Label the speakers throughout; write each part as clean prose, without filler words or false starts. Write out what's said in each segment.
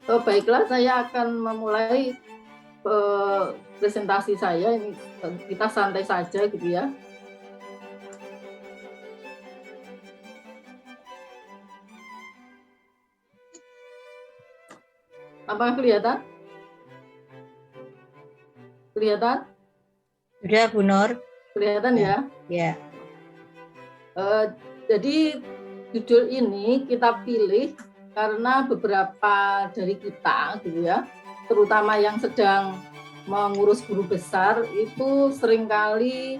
Speaker 1: Baiklah, saya akan memulai presentasi saya. Ini kita santai saja gitu ya. Apakah kelihatan? Kelihatan?
Speaker 2: Sudah, Bu Nur.
Speaker 1: Kelihatan ya?
Speaker 2: Ya.
Speaker 1: Jadi judul ini kita pilih karena beberapa dari kita gitu ya, terutama yang sedang mengurus guru besar itu seringkali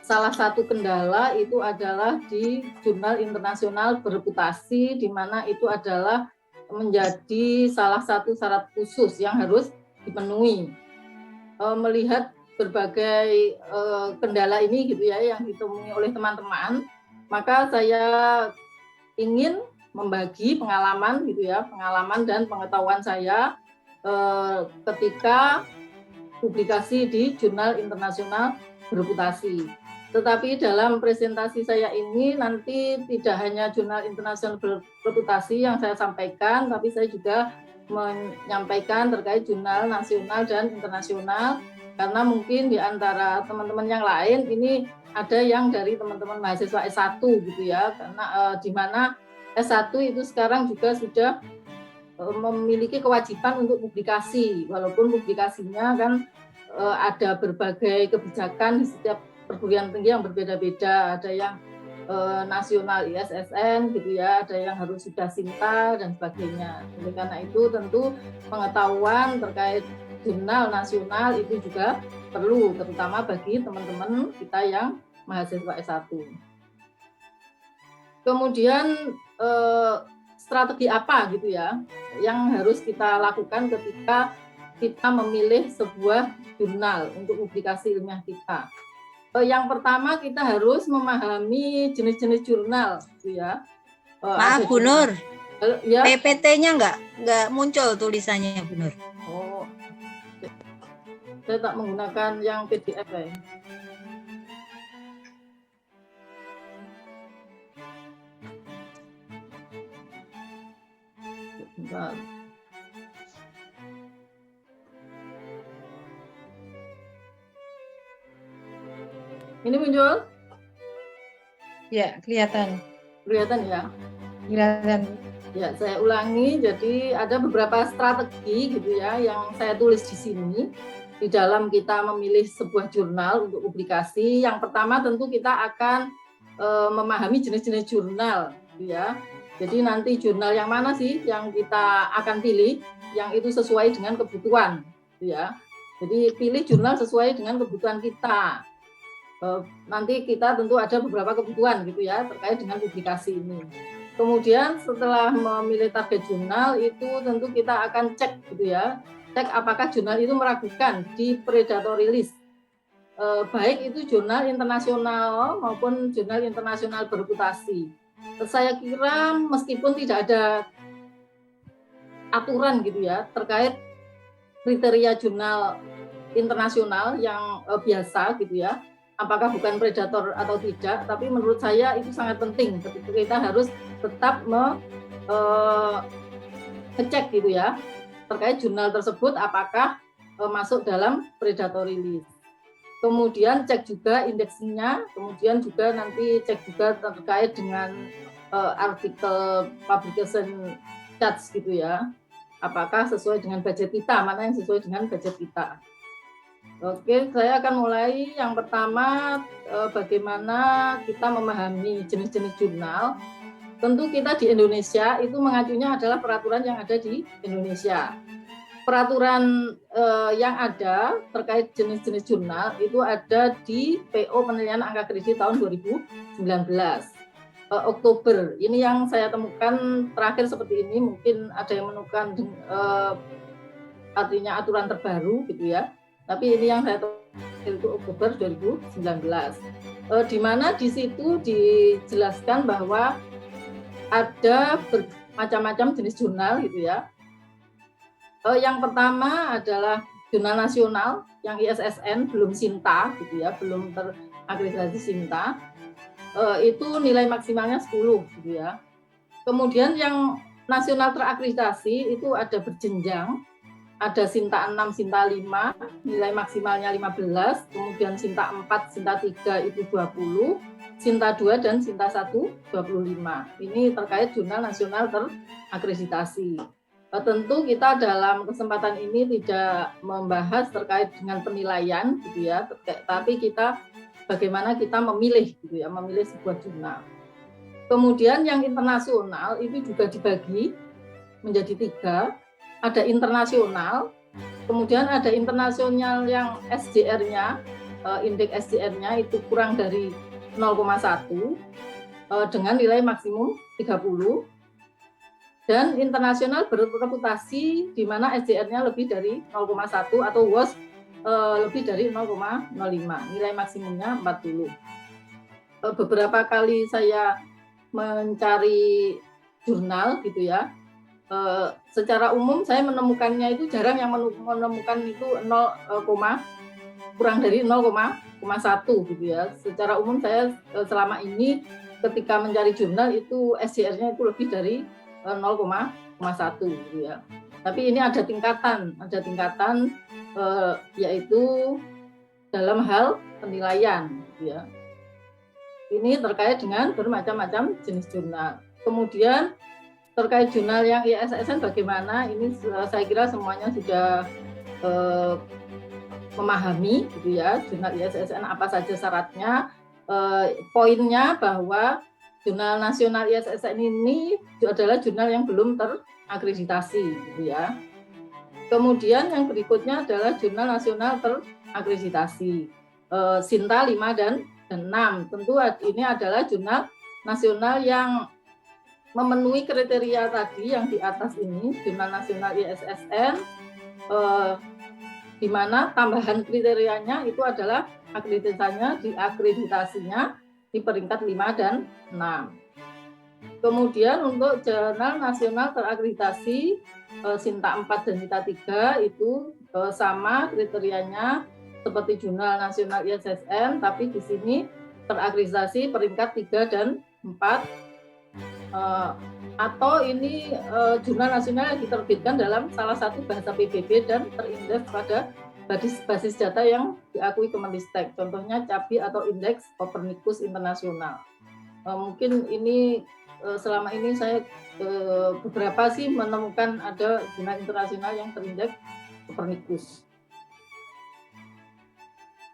Speaker 1: salah satu kendala itu adalah di jurnal internasional bereputasi, di mana itu adalah menjadi salah satu syarat khusus yang harus dipenuhi. Melihat berbagai kendala ini gitu ya yang ditemui oleh teman-teman, maka saya ingin membagi pengalaman gitu ya, pengalaman dan pengetahuan saya ketika publikasi di jurnal internasional bereputasi. Tetapi dalam presentasi saya ini nanti tidak hanya jurnal internasional bereputasi yang saya sampaikan, tapi saya juga menyampaikan terkait jurnal nasional dan internasional, karena mungkin di antara teman-teman yang lain ini ada yang dari teman-teman mahasiswa S1 gitu ya, karena di mana S1 itu sekarang juga sudah memiliki kewajiban untuk publikasi, walaupun publikasinya kan ada berbagai kebijakan di setiap perguruan tinggi yang berbeda-beda, ada yang nasional ISSN gitu ya, ada yang harus sudah Sinta dan sebagainya. Oleh karena itu tentu pengetahuan terkait jurnal nasional itu juga perlu, terutama bagi teman-teman kita yang mahasiswa S1. Kemudian strategi apa gitu ya yang harus kita lakukan ketika kita memilih sebuah jurnal untuk publikasi ilmiah kita. Yang pertama kita harus memahami jenis-jenis jurnal gitu ya.
Speaker 2: Maaf Bu Nur,
Speaker 1: ya.
Speaker 2: PPT-nya nggak muncul tulisannya Bu Nur.
Speaker 1: Oh, saya tak menggunakan yang PDF ya. Bentar. Ini muncul?
Speaker 3: Ya, kelihatan.
Speaker 1: Kelihatan ya?
Speaker 3: Kelihatan.
Speaker 1: Ya, saya ulangi. Jadi ada beberapa strategi gitu ya yang saya tulis di sini di dalam kita memilih sebuah jurnal untuk publikasi. Yang pertama tentu kita akan memahami jenis-jenis jurnal gitu ya. Jadi nanti jurnal yang mana sih yang kita akan pilih yang itu sesuai dengan kebutuhan gitu ya. Jadi pilih jurnal sesuai dengan kebutuhan kita. Nanti kita tentu ada beberapa kebutuhan gitu ya terkait dengan publikasi ini. Kemudian setelah memilih target jurnal itu tentu kita akan cek gitu ya, cek apakah jurnal itu meragukan di predatory list, baik itu jurnal internasional maupun jurnal internasional bereputasi. Saya kira meskipun tidak ada aturan gitu ya terkait kriteria jurnal internasional yang biasa gitu ya, apakah bukan predator atau tidak, tapi menurut saya itu sangat penting ketika kita harus tetap ngecek gitu ya terkait jurnal tersebut apakah masuk dalam predatory list. Kemudian cek juga indeksnya, kemudian juga nanti cek juga terkait dengan artikel publication charts gitu ya, apakah sesuai dengan budget kita, mana yang sesuai dengan budget kita. Oke, saya akan mulai. Yang pertama, bagaimana kita memahami jenis-jenis jurnal. Tentu kita di Indonesia itu mengacunya adalah peraturan yang ada di Indonesia. Peraturan yang ada terkait jenis-jenis jurnal itu ada di PO Penilaian Angka Kredit tahun 2019. Oktober. Ini yang saya temukan terakhir seperti ini. Mungkin ada yang menemukan artinya aturan terbaru gitu ya. Tapi ini yang saya tahu itu Oktober 2019. Di mana di situ dijelaskan bahwa ada bermacam-macam jenis jurnal gitu ya. Yang pertama adalah jurnal nasional yang ISSN belum Sinta gitu ya, belum terakreditasi Sinta. Itu nilai maksimalnya 10 gitu ya. Kemudian yang nasional terakreditasi itu ada berjenjang, ada Sinta 6, Sinta 5, nilai maksimalnya 15, kemudian Sinta 4, Sinta 3 itu 20, Sinta 2 dan Sinta 1 25. Ini terkait jurnal nasional terakreditasi. Tentu kita dalam kesempatan ini tidak membahas terkait dengan penilaian gitu ya, tapi kita bagaimana kita memilih gitu ya, memilih sebuah jurnal. Kemudian yang internasional itu juga dibagi menjadi 3, ada internasional, kemudian ada internasional yang SJR-nya, indeks SJR-nya itu kurang dari 0,1 dengan nilai maksimum 30, dan internasional berreputasi di mana SJR-nya lebih dari 0,1 atau WOS lebih dari 0,05, nilai maksimumnya 40. Beberapa kali saya mencari jurnal gitu ya, secara umum saya menemukannya itu jarang yang menemukan itu kurang dari 0,1 gitu ya. Secara umum saya selama ini ketika mencari jurnal itu SJR-nya itu lebih dari 0,1 gitu ya. Tapi ini ada tingkatan yaitu dalam hal penilaian gitu ya. Ini terkait dengan bermacam-macam jenis jurnal. Kemudian terkait jurnal yang ISSN bagaimana, ini saya kira semuanya sudah memahami gitu ya, jurnal ISSN apa saja syaratnya. Poinnya bahwa jurnal nasional ISSN ini adalah jurnal yang belum terakreditasi gitu ya. Kemudian yang berikutnya adalah jurnal nasional terakreditasi, Sinta 5 dan 6. Tentu ini adalah jurnal nasional yang memenuhi kriteria tadi yang di atas ini, jurnal nasional ISSN, di mana tambahan kriterianya itu adalah akreditasinya di peringkat 5 dan 6. Kemudian untuk jurnal nasional terakreditasi Sinta 4 dan Sinta 3 itu sama kriterianya seperti jurnal nasional ISSN, tapi di sini terakreditasi peringkat 3 dan 4, atau ini jurnal nasional yang diterbitkan dalam salah satu bahasa PBB dan terindeks pada basis data yang diakui Kemenristek, contohnya CABI atau Indeks Copernicus Internasional. Mungkin ini selama ini saya beberapa sih menemukan ada jurnal internasional yang terindeks Copernicus.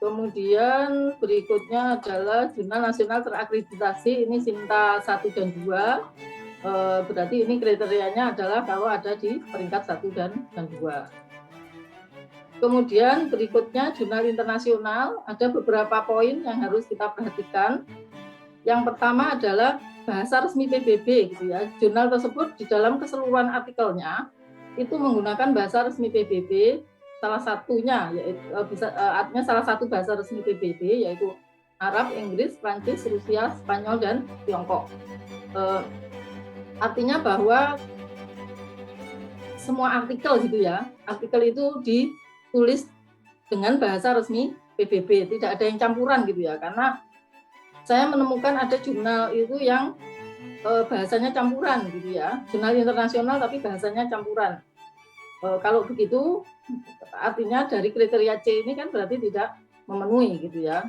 Speaker 1: Kemudian berikutnya adalah jurnal nasional terakreditasi, ini Sinta 1 dan 2, berarti ini kriterianya adalah bahwa ada di peringkat 1 dan 2. Kemudian berikutnya jurnal internasional, ada beberapa poin yang harus kita perhatikan. Yang pertama adalah bahasa resmi PBB gitu ya. Jurnal tersebut di dalam keseluruhan artikelnya itu menggunakan bahasa resmi PBB, salah satunya yaitu artinya salah satu bahasa resmi PBB yaitu Arab, Inggris, Prancis, Rusia, Spanyol dan Tiongkok. Artinya bahwa semua artikel gitu ya, artikel itu ditulis dengan bahasa resmi PBB, tidak ada yang campuran gitu ya, karena saya menemukan ada jurnal itu yang bahasanya campuran gitu ya, jurnal internasional tapi bahasanya campuran. Kalau begitu artinya dari kriteria C ini kan berarti tidak memenuhi gitu ya.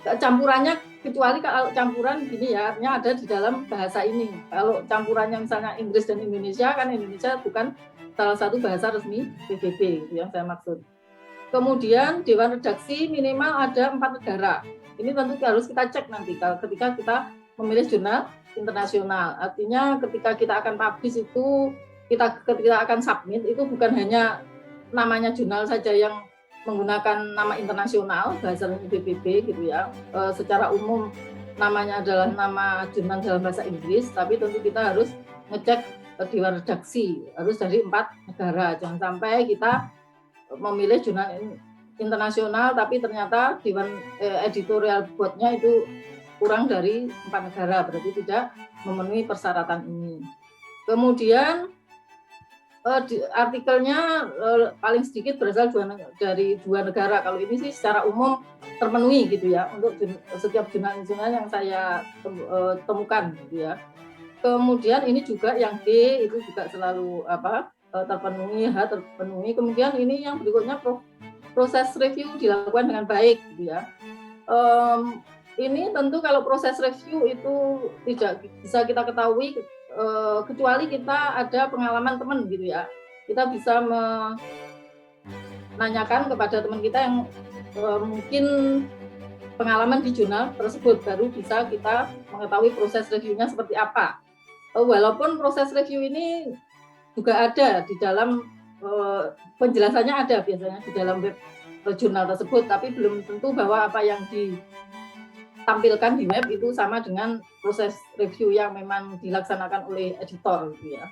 Speaker 1: Campurannya kecuali kalau campuran gini ya, artinya ada di dalam bahasa ini. Kalau campurannya misalnya Inggris dan Indonesia, kan Indonesia bukan salah satu bahasa resmi PBB gitu yang saya maksud. Kemudian Dewan Redaksi minimal ada 4 negara. Ini tentu harus kita cek nanti ketika kita memilih jurnal internasional. Artinya ketika kita akan publish itu, ketika akan submit itu bukan hanya namanya jurnal saja yang menggunakan nama internasional, bahasa PBB gitu ya. Secara umum namanya adalah nama jurnal dalam bahasa Inggris, tapi tentu kita harus ngecek Dewan Redaksi, harus dari 4 negara. Jangan sampai kita memilih jurnal internasional tapi ternyata Dewan editorial board-nya itu kurang dari 4 negara, berarti tidak memenuhi persyaratan ini. Kemudian artikelnya paling sedikit berasal dari 2 negara. Kalau ini sih secara umum terpenuhi gitu ya untuk setiap jurnal yang saya temukan gitu ya. Kemudian ini juga yang D itu juga selalu terpenuhi, H terpenuhi. Kemudian ini yang berikutnya proses review dilakukan dengan baik, gitu ya. Ini tentu kalau proses review itu tidak bisa kita ketahui kecuali kita ada pengalaman teman, gitu ya. Kita bisa menanyakan kepada teman kita yang mungkin pengalaman di jurnal tersebut, baru bisa kita mengetahui proses reviewnya seperti apa. Walaupun proses review ini juga ada di dalam penjelasannya, ada biasanya di dalam web jurnal tersebut, tapi belum tentu bahwa apa yang ditampilkan di web itu sama dengan proses review yang memang dilaksanakan oleh editor, gitu ya.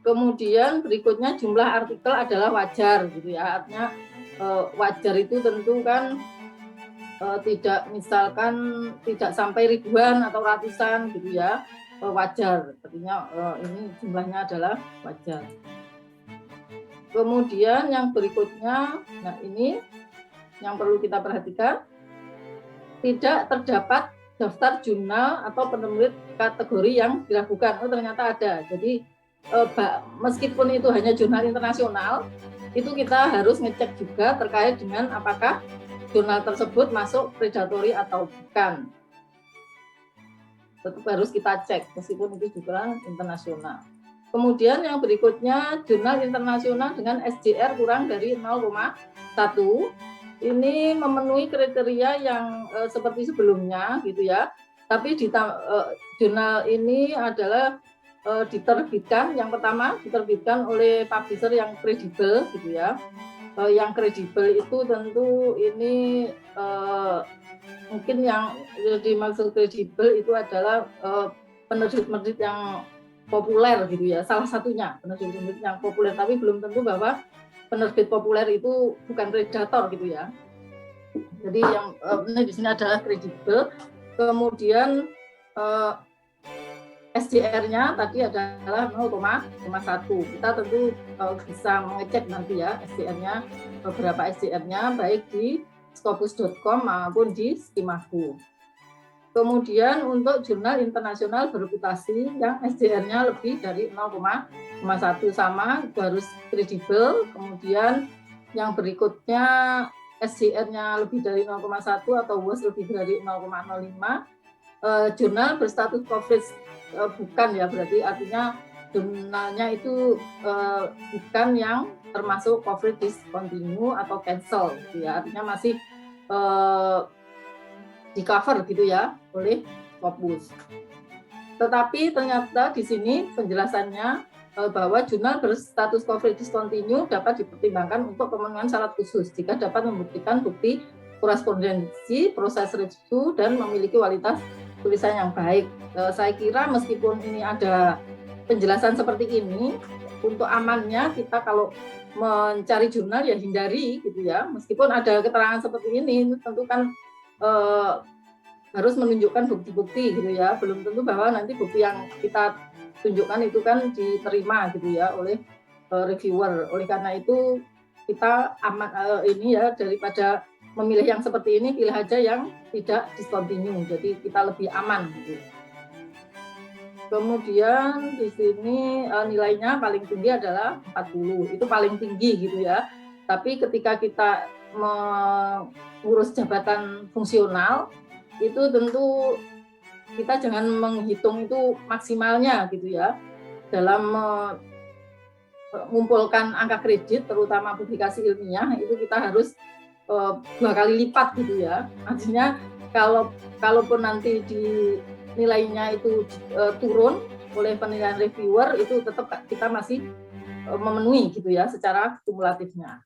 Speaker 1: Kemudian berikutnya jumlah artikel adalah wajar, gitu ya. Artinya wajar itu tentu kan tidak, misalkan tidak sampai ribuan atau ratusan, gitu ya. Wajar, artinya ini jumlahnya adalah wajar. Kemudian yang berikutnya, nah ini yang perlu kita perhatikan, tidak terdapat daftar jurnal atau penerbit kategori yang diragukan. Oh, ternyata ada. Jadi meskipun itu hanya jurnal internasional, itu kita harus ngecek juga terkait dengan apakah jurnal tersebut masuk predatory atau bukan. Tetap harus kita cek meskipun itu jurnal internasional. Kemudian yang berikutnya, jurnal internasional dengan SJR kurang dari 0,1 ini memenuhi kriteria yang seperti sebelumnya, gitu ya. Tapi jurnal ini adalah diterbitkan, yang pertama diterbitkan oleh publisher yang kredibel, gitu ya. Yang kredibel itu tentu ini mungkin yang dimaksud kredibel itu adalah penerbit-penerbit yang populer, gitu ya. Salah satunya penerbit-penerbit yang populer, tapi belum tentu bahwa penerbit populer itu bukan predator, gitu ya. Jadi yang di sini adalah kredibel. Kemudian SJR-nya tadi adalah 0,1. Kita tentu bisa mengecek nanti ya SJR-nya, beberapa SJR-nya baik di scopus.com maupun di Skimaku. Kemudian untuk jurnal internasional bereputasi yang SJR-nya lebih dari 0,1 sama, itu harus kredibel. Kemudian yang berikutnya SJR-nya lebih dari 0,1 atau worst lebih dari 0,05. Jurnal berstatus coverage bukan ya, berarti artinya jurnalnya itu bukan yang termasuk coverage discontinue atau cancel, gitu ya. Artinya masih di cover, gitu ya, oleh Scopus. Tetapi ternyata di sini penjelasannya bahwa jurnal berstatus coverage discontinue dapat dipertimbangkan untuk pemenuhan syarat khusus jika dapat membuktikan bukti korespondensi, proses review, dan memiliki kualitas tulisan yang baik. Saya kira meskipun ini ada penjelasan seperti ini, untuk amannya kita kalau mencari jurnal ya hindari, gitu ya. Meskipun ada keterangan seperti ini, tentu kan harus menunjukkan bukti-bukti, gitu ya. Belum tentu bahwa nanti bukti yang kita tunjukkan itu kan diterima, gitu ya, oleh reviewer. Oleh karena itu kita aman ini ya, daripada memilih yang seperti ini, pilih aja yang tidak discontinue. Jadi kita lebih aman, gitu. Kemudian di sini nilainya paling tinggi adalah 40. Itu paling tinggi, gitu ya. Tapi ketika kita mengurus jabatan fungsional, itu tentu kita jangan menghitung itu maksimalnya, gitu ya. Dalam mengumpulkan angka kredit, terutama publikasi ilmiah, itu kita harus 2 kali lipat, gitu ya. Artinya kalaupun nanti di nilainya itu turun oleh penilaian reviewer, itu tetap kita masih memenuhi, gitu ya, secara kumulatifnya.